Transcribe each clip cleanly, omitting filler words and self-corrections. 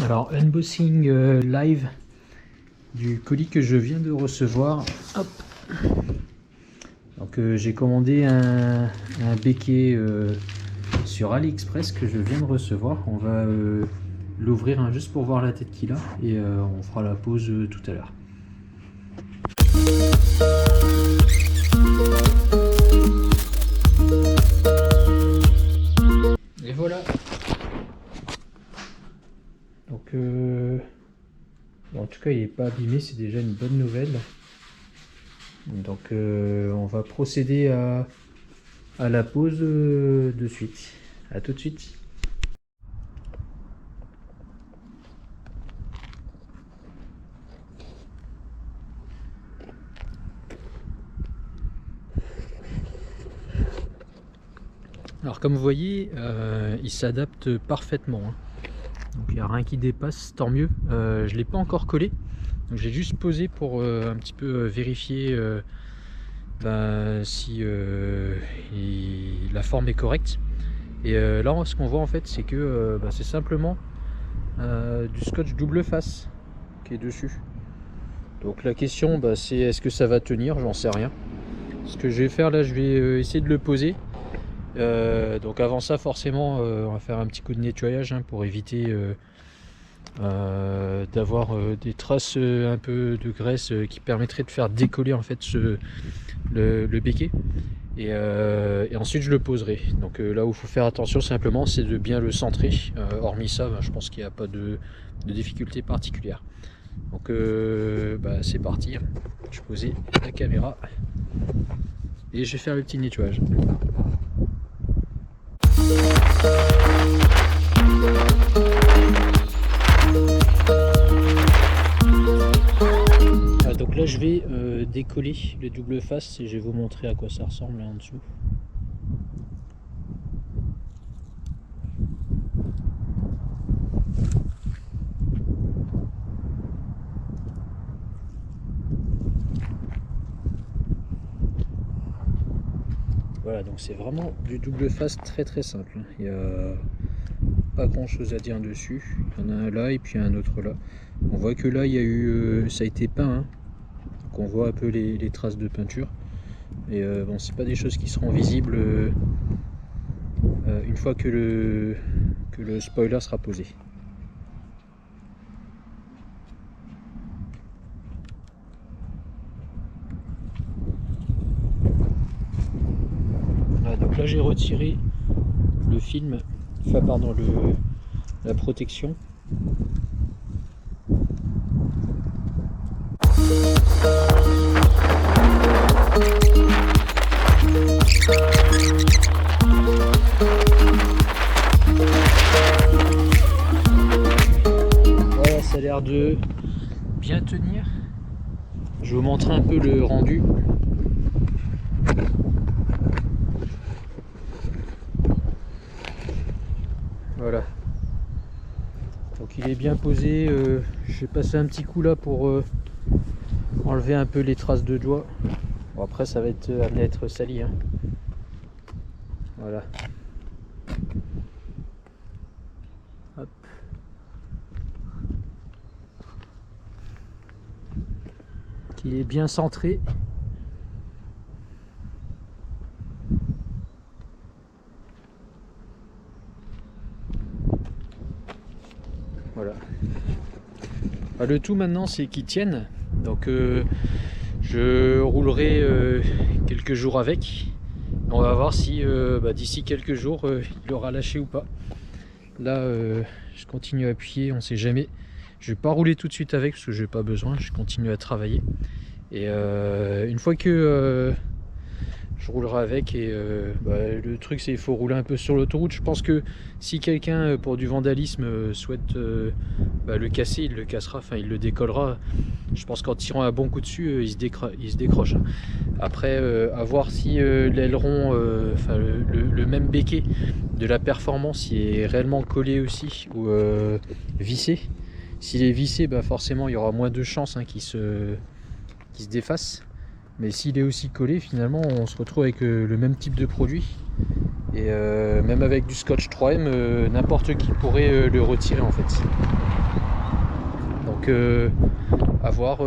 Alors, unboxing live du colis que je viens de recevoir. Hop. Donc j'ai commandé un béquet sur AliExpress que je viens de recevoir. On va l'ouvrir juste pour voir la tête qu'il a et on fera la pause tout à l'heure. Et voilà. Donc en tout cas il n'est pas abîmé, c'est déjà une bonne nouvelle. Donc on va procéder à la pause de suite. À tout de suite. Alors comme vous voyez, il s'adapte parfaitement, hein. Donc il n'y a rien qui dépasse, tant mieux. Je ne l'ai pas encore collé, donc j'ai juste posé pour un petit peu vérifier si la forme est correcte. Et là ce qu'on voit en fait, c'est que c'est simplement du scotch double face qui est dessus. Donc la question c'est est-ce que ça va tenir, j'en sais rien. Ce que je vais faire là, je vais essayer de le poser. Donc avant ça forcément on va faire un petit coup de nettoyage pour éviter d'avoir des traces un peu de graisse qui permettraient de faire décoller en fait le béquet et ensuite je le poserai. Donc là où il faut faire attention simplement, c'est de bien le centrer. Hormis ça, je pense qu'il n'y a pas de difficulté particulière. Donc c'est parti, je vais poser la caméra et je vais faire le petit nettoyage. Donc là je vais décoller le double face et je vais vous montrer à quoi ça ressemble là en dessous. Voilà, donc c'est vraiment du double face très simple. Il n'y a pas grand chose à dire dessus. Il y en a un là et puis un autre là. On voit que là il y a eu, ça a été peint, hein. Donc on voit un peu les traces de peinture. Et bon, c'est pas des choses qui seront visibles une fois que le spoiler sera posé. Voilà, donc là j'ai retiré le film, enfin pardon, la protection. Voilà, ça a l'air de bien tenir. Je vais vous montrer un peu le rendu. Voilà. Donc il est bien posé. Je vais passer un petit coup là pour enlever un peu les traces de doigts. Bon, après ça va être amené à être sali, hein. Voilà. Hop. Il est bien centré. Voilà. Le tout maintenant c'est qu'il tienne. Donc je roulerai quelques jours avec. On va voir si d'ici quelques jours il aura lâché ou pas. Là je continue à appuyer, on sait jamais. Je vais pas rouler tout de suite avec parce que j'ai pas besoin, je continue à travailler. Et une fois que je roulerai avec et le truc c'est qu'il faut rouler un peu sur l'autoroute. Je pense que si quelqu'un pour du vandalisme souhaite le casser, il le cassera, enfin il le décollera. Je pense qu'en tirant un bon coup dessus il se décroche. Après à voir si l'aileron, le même béquet de la performance est réellement collé aussi ou vissé. S'il est vissé, forcément il y aura moins de chances qu'il se défasse. Mais s'il est aussi collé, finalement on se retrouve avec le même type de produit. Et même avec du scotch 3M, n'importe qui pourrait le retirer en fait. Donc à voir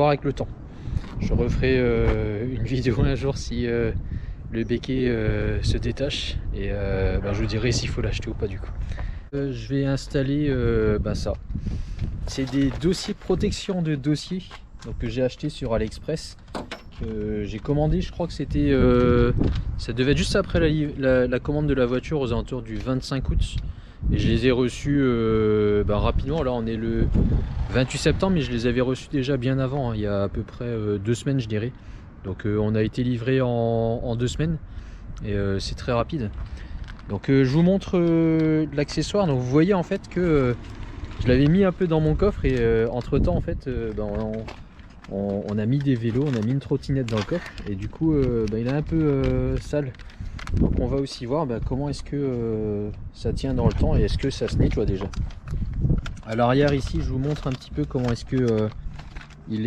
avec le temps. Je referai une vidéo un jour si le béquet se détache et je vous dirai s'il faut l'acheter ou pas du coup. Je vais installer ça. C'est des dossiers protection de dossiers donc, que j'ai acheté sur AliExpress. J'ai commandé, je crois que c'était ça devait être juste après la commande de la voiture aux alentours du 25 août et je les ai reçus rapidement. Là on est le 28 septembre mais je les avais reçus déjà bien avant, hein, il y a à peu près 2 semaines je dirais. Donc on a été livré en 2 semaines et c'est très rapide. Donc je vous montre l'accessoire. Donc vous voyez en fait que je l'avais mis un peu dans mon coffre et entre temps en fait on a mis des vélos, on a mis une trottinette dans le coffre et du coup il est un peu sale. Donc on va aussi voir comment est-ce que ça tient dans le temps et est-ce que ça se nettoie déjà. À l'arrière ici je vous montre un petit peu comment est-ce que il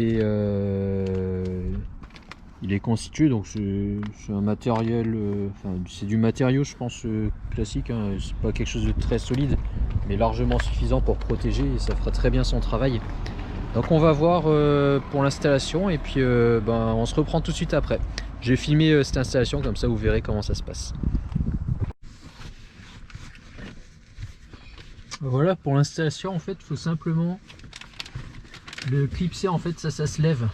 est constitué. Donc c'est un matériel, c'est du matériau je pense classique, hein. C'est pas quelque chose de très solide mais largement suffisant pour protéger et ça fera très bien son travail. Donc on va voir pour l'installation et puis on se reprend tout de suite après. Je vais filmer cette installation comme ça vous verrez comment ça se passe. Voilà pour l'installation. En fait il faut simplement le clipser, en fait ça se lève.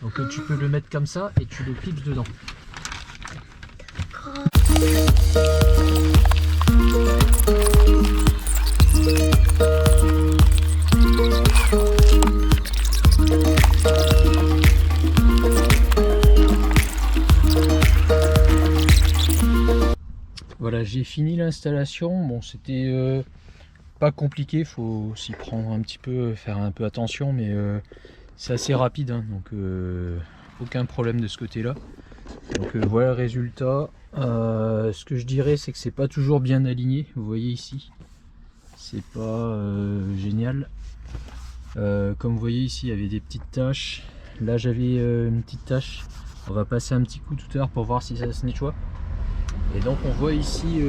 Donc tu peux le mettre comme ça et tu le clipses dedans. Voilà, j'ai fini l'installation. Bon, c'était pas compliqué, faut s'y prendre un petit peu, faire un peu attention, mais c'est assez rapide, hein, donc aucun problème de ce côté-là. Donc voilà le résultat. Ce que je dirais, c'est que c'est pas toujours bien aligné. Vous voyez ici, c'est pas génial. Comme vous voyez ici, il y avait des petites taches. Là, j'avais une petite tache. On va passer un petit coup tout à l'heure pour voir si ça se nettoie. Et donc on voit ici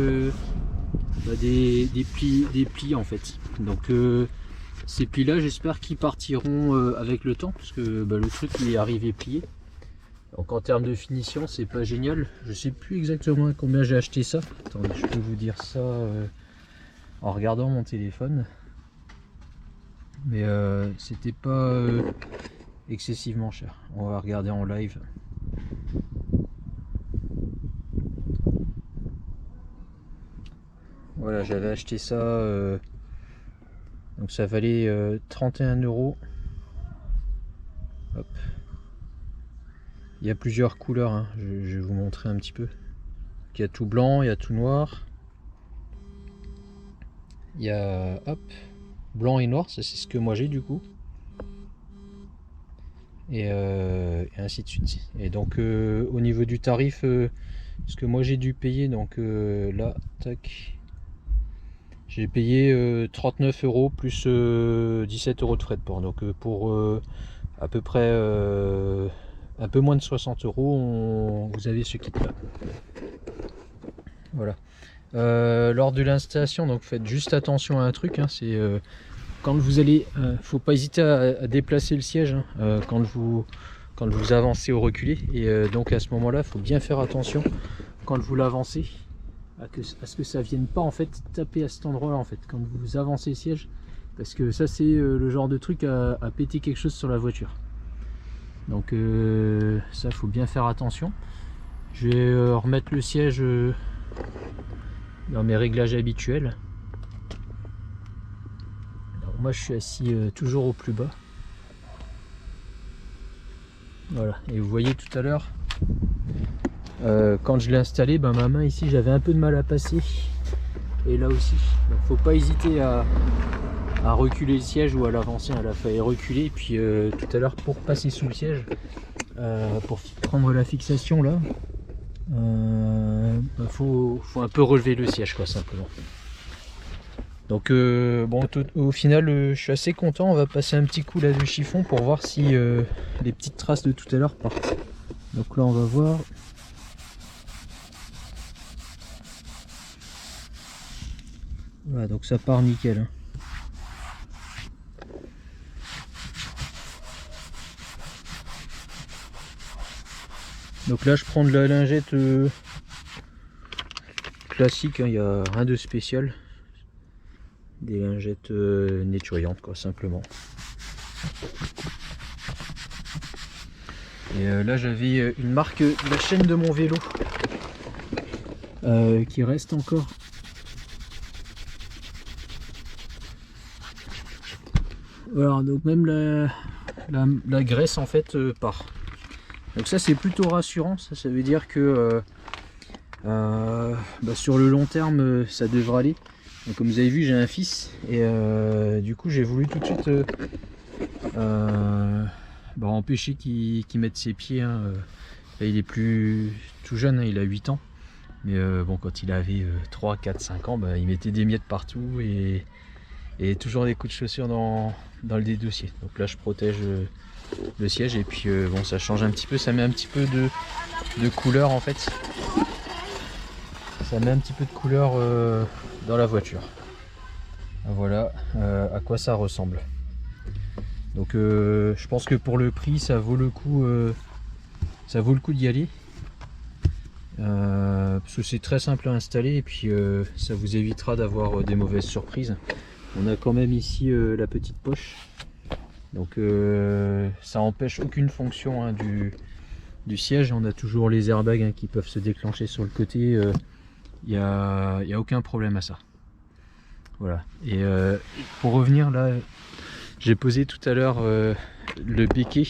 des plis en fait. Donc ces plis là j'espère qu'ils partiront avec le temps parce que le truc il est arrivé plié. Donc en termes de finition c'est pas génial. Je sais plus exactement à combien j'ai acheté ça. Attendez, je peux vous dire ça en regardant mon téléphone. Mais c'était pas excessivement cher. On va regarder en live. Voilà, j'avais acheté ça, donc ça valait 31 €. Hop. Il y a plusieurs couleurs, hein. Je vais vous montrer un petit peu. Il y a tout blanc, il y a tout noir. Il y a blanc et noir, ça c'est ce que moi j'ai du coup. Et ainsi de suite. Et donc au niveau du tarif, ce que moi j'ai dû payer, donc là, tac. J'ai payé 39 € plus 17 € de frais de port. Donc pour à peu près un peu moins de 60 €, vous avez ce kit là. Voilà. Lors de l'installation, donc faites juste attention à un truc, hein, c'est quand vous allez, faut pas hésiter à déplacer le siège hein, quand vous avancez ou reculez. Et donc à ce moment là, il faut bien faire attention quand vous l'avancez. À ce que ça vienne pas en fait taper à cet endroit là en fait quand vous avancez le siège, parce que ça c'est le genre de truc à péter quelque chose sur la voiture. Donc ça faut bien faire attention. Je vais remettre le siège dans mes réglages habituels. Alors moi je suis assis toujours au plus bas. Voilà, et vous voyez tout à l'heure quand je l'ai installé, ma main ici j'avais un peu de mal à passer et là aussi. Donc faut pas hésiter à reculer le siège ou à l'avancer. Il fallait reculer et puis tout à l'heure pour passer sous le siège, pour prendre la fixation là, faut un peu relever le siège quoi simplement. Donc bon, au final je suis assez content. On va passer un petit coup là de chiffon pour voir si les petites traces de tout à l'heure partent. Donc là on va voir. Voilà, donc ça part nickel. Hein. Donc là je prends de la lingette classique, hein, il n'y a rien de spécial. Des lingettes nettoyantes quoi, simplement. Et là j'avais une marque de la chaîne de mon vélo qui reste encore. Voilà, donc même la graisse en fait part. Donc ça c'est plutôt rassurant, ça veut dire que sur le long terme ça devrait aller. Donc, comme vous avez vu, j'ai un fils et du coup j'ai voulu tout de suite empêcher qu'il mette ses pieds, hein. Là, il est plus tout jeune, hein, il a 8 ans, mais bon, quand il avait 3, 4, 5 ans, il mettait des miettes partout et toujours des coups de chaussure dans le dossiers. Donc là je protège le siège et puis bon, ça change un petit peu, ça met un petit peu de couleur en fait. Ça met un petit peu de couleur dans la voiture. Voilà à quoi ça ressemble. Donc je pense que pour le prix ça vaut le coup d'y aller. Parce que c'est très simple à installer et puis ça vous évitera d'avoir des mauvaises surprises. On a quand même ici la petite poche, donc ça empêche aucune fonction, hein, du siège. On a toujours les airbags, hein, qui peuvent se déclencher sur le côté. Il n'y a aucun problème à ça. Voilà. Et pour revenir là, j'ai posé tout à l'heure le béquet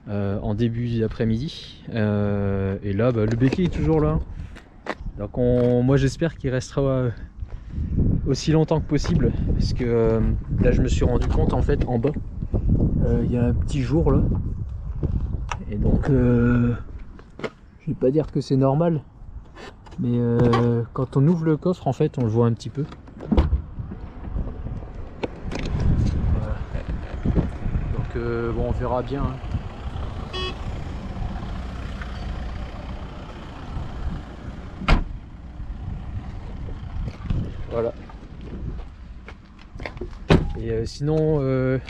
en début d'après-midi, et là le béquet est toujours là. Donc moi j'espère qu'il restera aussi longtemps que possible, parce que là je me suis rendu compte en fait en bas il y a un petit jour là, et donc je vais pas dire que c'est normal, mais quand on ouvre le coffre en fait on le voit un petit peu. Voilà. Donc bon, on verra bien, hein. Voilà. Et sinon le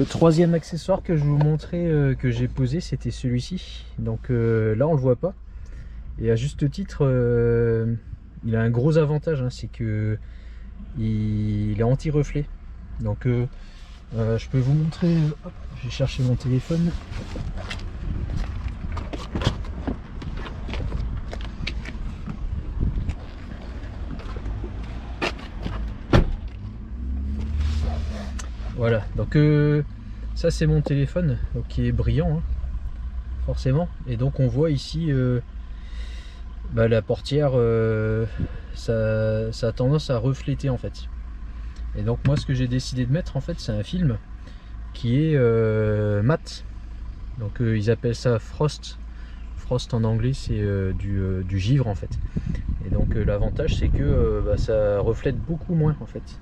troisième accessoire que je vous montrais, que j'ai posé, c'était celui-ci. Donc là on le voit pas, et à juste titre il a un gros avantage, hein, c'est que il est anti-reflet. Donc je peux vous montrer, hop, je vais chercher mon téléphone. Voilà, donc ça c'est mon téléphone, donc, qui est brillant, hein, forcément. Et donc on voit ici la portière, ça a tendance à refléter en fait. Et donc moi ce que j'ai décidé de mettre en fait, c'est un film qui est mat. Donc ils appellent ça frost. Frost en anglais, c'est du givre en fait. Et donc l'avantage c'est que ça reflète beaucoup moins en fait.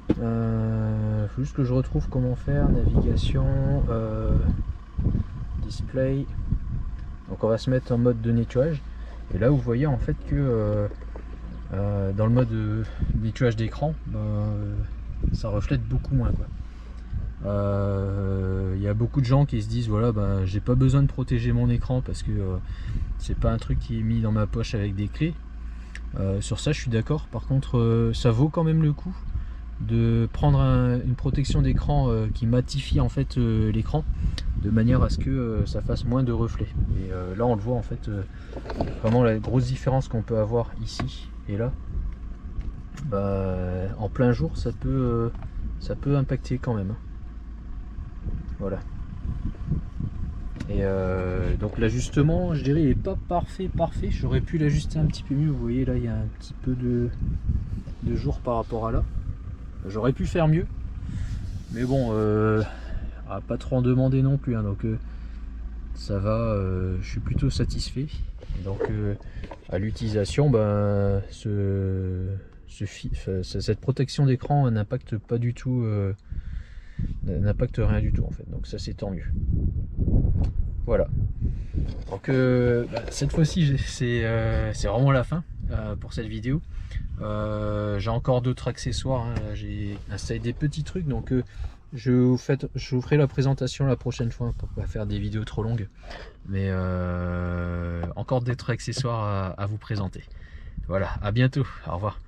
Faut juste que je retrouve comment faire. Navigation, display. Donc on va se mettre en mode de nettoyage, et là vous voyez en fait que dans le mode nettoyage d'écran, ça reflète beaucoup moins, quoi. Y a beaucoup de gens qui se disent voilà, j'ai pas besoin de protéger mon écran parce que c'est pas un truc qui est mis dans ma poche avec des clés. Sur ça je suis d'accord. Par contre ça vaut quand même le coup de prendre une protection d'écran qui matifie en fait l'écran, de manière à ce que ça fasse moins de reflets. Et là on le voit en fait, vraiment la grosse différence qu'on peut avoir ici et là. En plein jour ça peut impacter quand même, hein. Voilà. Et donc l'ajustement, je dirais, il n'est pas parfait. J'aurais pu l'ajuster un petit peu mieux. Vous voyez là, il y a un petit peu de jour par rapport à là. J'aurais pu faire mieux, mais bon, pas trop en demander non plus, hein, donc ça va. Je suis plutôt satisfait. Et donc à l'utilisation, cette protection d'écran n'impacte pas du tout, n'impacte rien du tout en fait. Donc ça c'est tant mieux. Voilà. Donc cette fois-ci c'est vraiment la fin. pour cette vidéo. J'ai encore d'autres accessoires, hein. J'ai installé des petits trucs, donc je vous ferai la présentation la prochaine fois pour pas faire des vidéos trop longues. Mais encore d'autres accessoires à vous présenter. Voilà, à bientôt, au revoir.